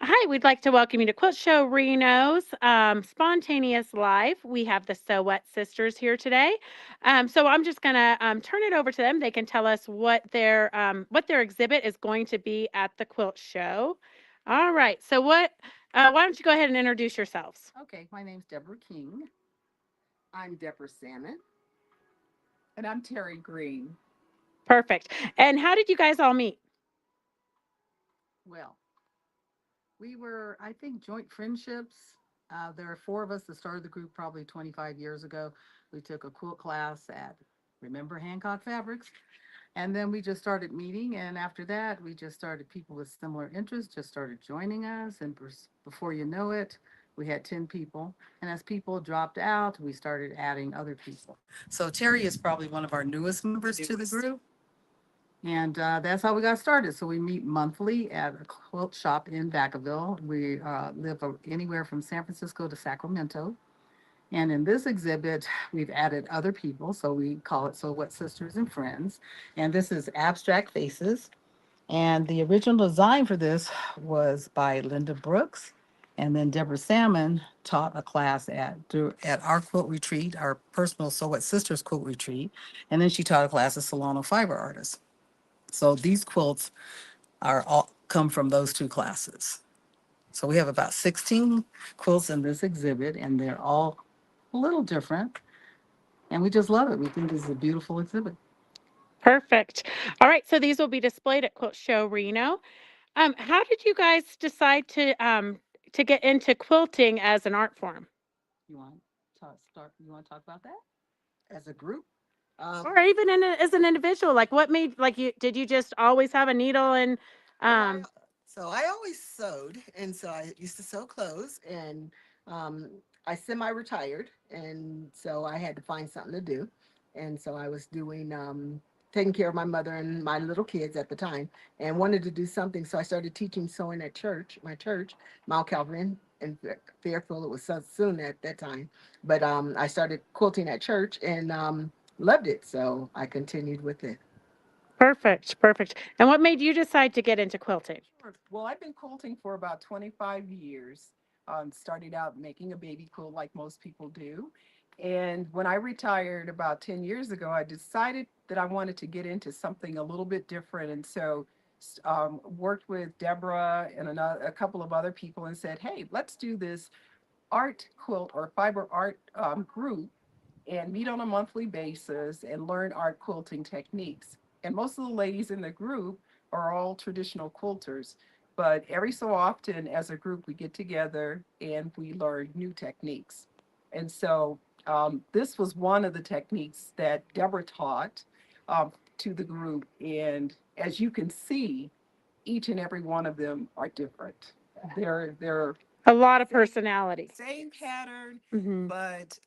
Hi, we'd like to welcome you to Quilt Show Reno's Spontaneous Live. We have the So What Sisters here today. So I'm just going to turn it over to them. They can tell us what their exhibit is going to be at the Quilt Show. All right. So why don't you go ahead and introduce yourselves? Okay, my name's Deborah King. I'm Deborah Salmon. And I'm Terry Green. Perfect. And how did you guys all meet? Well, we were, I think, joint friendships. There are four of us that started the group probably 25 years ago. We took a quilt class at, remember Hancock Fabrics? And then we just started meeting. And after that, we just started, people with similar interests just started joining us. And before you know it, we had 10 people. And as people dropped out, we started adding other people. So Terry is probably one of our newest members to the group. And that's how we got started. So we meet monthly at a quilt shop in Vacaville. We live anywhere from San Francisco to Sacramento. And in this exhibit, we've added other people. So we call it So What Sisters and Friends. And this is Abstract Faces. And the original design for this was by Linda Brooks. And then Deborah Salmon taught a class at our quilt retreat, our personal So What Sisters quilt retreat. And then she taught a class at Solano Fiber Artists. So these quilts are all come from those two classes. So we have about 16 quilts in this exhibit, and they're all a little different. And we just love it. We think it's a beautiful exhibit. Perfect. All right. So these will be displayed at Quilt Show Reno. How did you guys decide to get into quilting as an art form? You want to start? You want to talk about that as a group? Um, Or even as an individual, like what made like you did you just always have a needle and Well, I um so I always sewed, and so I used to sew clothes, and um, I semi-retired, and so I had to find something to do, and so I was doing taking care of my mother and my little kids at the time, and wanted to do something, so I started teaching sewing at church, my church, Mount Calvary in Fairfield. It was so soon at that time, but I started quilting at church and loved it, so I continued with it. perfect, perfect. And what made you decide to get into quilting? Sure. Well, I've been quilting for about 25 years. Started out making a baby quilt like most people do. And when I retired about 10 years ago, I decided that I wanted to get into something a little bit different. And so worked with Deborah and a couple of other people and said, hey, let's do this art quilt or fiber art group and meet on a monthly basis and learn art quilting techniques. And most of the ladies in the group are all traditional quilters, but every so often as a group we get together and we learn new techniques. And so this was one of the techniques that Deborah taught to the group. And as you can see, each and every one of them are different. They're A lot of same, personality. same pattern, Hmm. but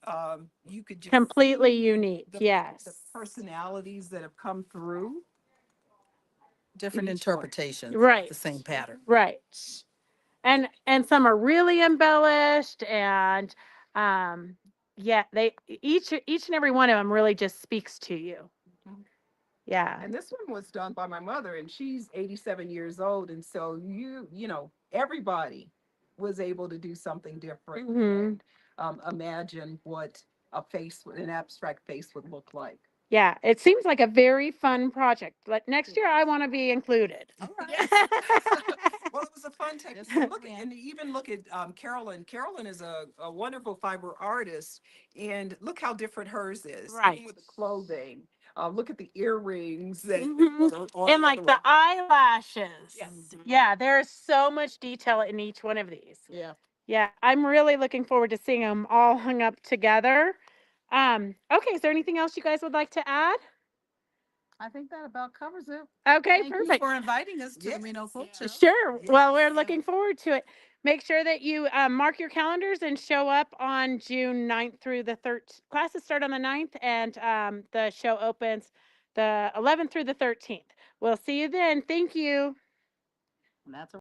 you could just Completely see unique. the Yes. personalities that have come through different each one. interpretations of the Right. same pattern. Right. And some are really embellished and um yeah, they each and every one of them really just speaks to you. Mhm. Yeah. And this one was done by my mother, and she's 87 years old, and so everybody was able to do something different Hmm. and imagine what an abstract face would look like. Yeah, it seems like a very fun project. Like next It year, I is. want to be included. All right. Well, it was a fun technique. Just And send look them at, in. and even look at Carolyn. Carolyn is a wonderful fiber artist, and look how different hers is. Right. Even with the clothing, look at the earrings Hmm. that are on And like the eyelashes. Yes. Yeah, there's so much detail in each one of these. Yeah. Yeah, I'm really looking forward to seeing them all hung up together. Okay, is there anything else you guys would like to add? I think that about covers it. Okay, Thank you perfect. for inviting us to the Yes. Reno Quilt Show. Sure. Well, we're Yes. looking forward to it. Make sure that you mark your calendars and show up on June 9th through the 13th. Classes start on the 9th, and the show opens the 11th through the 13th. We'll see you then. Thank you. And that's